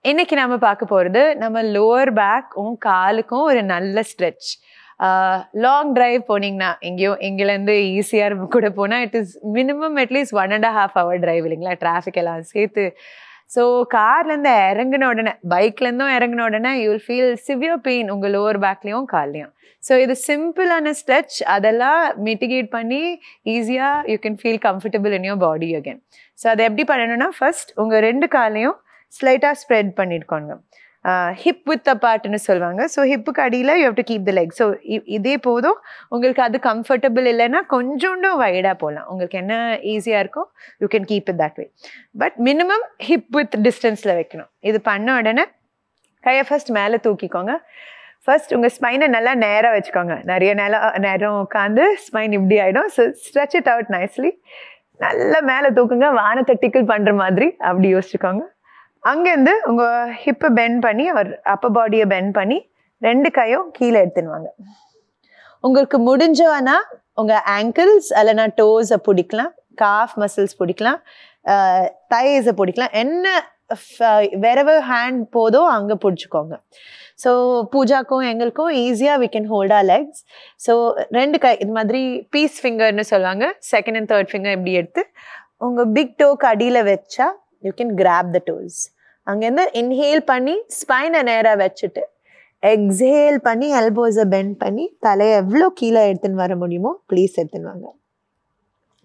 இன்னைக்கு நாம பார்க்க போறது நம்ம லோவர் பேக்கும் காலுக்கும் ஒரு நல்ல ஸ்ட்ரெச். லாங் டிரைவ் போனீங்கன்னா எங்கேருந்து ஈஸியாக கூட போனால் it is minimum at least 1.5 hour drive இல்லைங்களா, டிராஃபிக் எல்லாம் சேர்த்து. ஸோ கார்லேருந்து இறங்கின உடனே, பைக்லேருந்தும் இறங்கின உடனே you will feel severe pain உங்கள் லோவர் பேக்லேயும் கால்லையும். ஸோ இது சிம்பிளான ஸ்ட்ரெச், அதெல்லாம் மிட்டிகேட் பண்ணி ஈஸியாக you can feel comfortable in your body again. So அதை எப்படி பண்ணணும்னா, ஃபர்ஸ்ட் உங்கள் 2 காலையும் ஸ்லைட்டாக ஸ்ப்ரெட் பண்ணியிருக்கோங்க. ஹிப் வித் அப்பார்ட்னு சொல்லுவாங்க. ஸோ ஹிப்புக்கு அடியில் you have to keep the leg. So இதே போதும். உங்களுக்கு அது கம்ஃபர்டபுள் இல்லைன்னா கொஞ்சோண்டும் வைடாக போகலாம். உங்களுக்கு என்ன ஈஸியாக இருக்கோ you can keep it that way. But minimum hip with டிஸ்டன்ஸில் வைக்கணும். இது பண்ண உடனே கையை ஃபர்ஸ்ட் மேலே தூக்கிக்கோங்க. ஃபர்ஸ்ட் உங்கள் ஸ்பைனை நல்லா நேராக வச்சுக்கோங்க. நிறைய நேரம் உட்காந்து ஸ்பைன் இப்படி ஆகிடும். So stretch it out nicely. நல்லா மேலே தூக்குங்க, வானத்தை டிக்கிள் பண்ணுற மாதிரி அப்படி யோசிச்சுக்கோங்க. அங்கேருந்து உங்கள் ஹிப்பை பெண்ட் பண்ணி அப்பர் பாடியை பெண்ட் பண்ணி 2 கையும் கீழே எடுத்துனுவாங்க. உங்களுக்கு முடிஞ்சோன்னா உங்கள் ஆங்கிள்ஸ் இல்லைனா டோஸை பிடிக்கலாம், காஃப் மசில்ஸ் பிடிக்கலாம், தைஸை பிடிக்கலாம். என்ன வேறவர் ஹேண்ட் போதோ அங்கே பிடிச்சிக்கோங்க. ஸோ பூஜாக்கும் எங்களுக்கும் ஈஸியாக we can hold R Lex. So 2 கை இது மாதிரி பீஸ் ஃபிங்கர்னு சொல்லுவாங்க, 2nd and 3rd ஃபிங்கர் இப்படி எடுத்து உங்கள் பிக் டோக்கு அடியில் வச்சா you can grab the dose. அங்கேருந்து இன்ஹேல் பண்ணி ஸ்பைனை நேராக வச்சுட்டு எக்ஸேல் பண்ணி எல்போஸை பெண்ட் பண்ணி தலையை எவ்வளோ கீழே எடுத்துன்னு வர முடியுமோ ப்ளீஸ் எடுத்துன்னு வாங்க.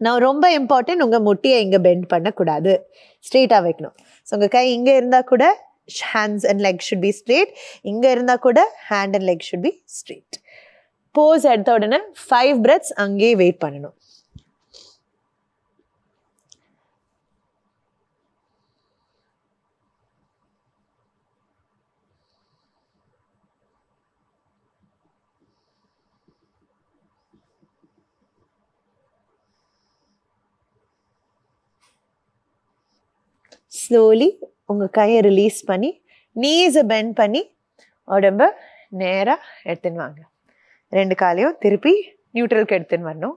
நான் ரொம்ப இம்பார்ட்டன்ட், உங்கள் முட்டியை இங்கே பெண்ட் பண்ணக்கூடாது, ஸ்ட்ரெயிட்டாக வைக்கணும். ஸோ உங்கள் கை இங்கே இருந்தால் கூட hands and leg should be straight, இங்கே இருந்தால் கூட hand and leg should be straight. Bose எடுத்த உடனே 5 breaths அங்கேயே வெயிட் பண்ணணும். ஸ்லோலி உங்கள் கையை ரிலீஸ் பண்ணி நீஸை பெண்ட் பண்ணி உடம்ப நேராக எடுத்துன்னு வாங்க. 2 காலையும் திருப்பி நியூட்ரலுக்கு எடுத்துன்னு வரணும்.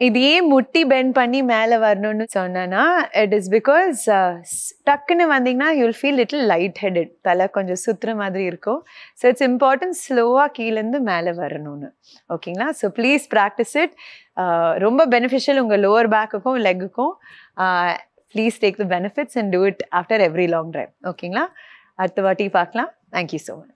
இது ஏன் முட்டி பெண்ட் பண்ணி மேலே வரணும்னு சொன்னேன்னா, இட் இஸ் பிகாஸ் டக்குன்னு வந்தீங்கன்னா you will feel little light headed, தலை கொஞ்சம் சுற்றுற மாதிரி இருக்கும். ஸோ இட்ஸ் இம்பார்ட்டன்ட் ஸ்லோவாக கீழேருந்து மேலே வரணும்னு. ஓகேங்களா? So please practice it. ரொம்ப பெனிஃபிஷியல் உங்கள் lower பேக்குக்கும் லெக்குக்கும். Please take the benefits and do it after every long drive. Okay, அடுத்த வாட்டி பார்க்கலாம். Thank you so much.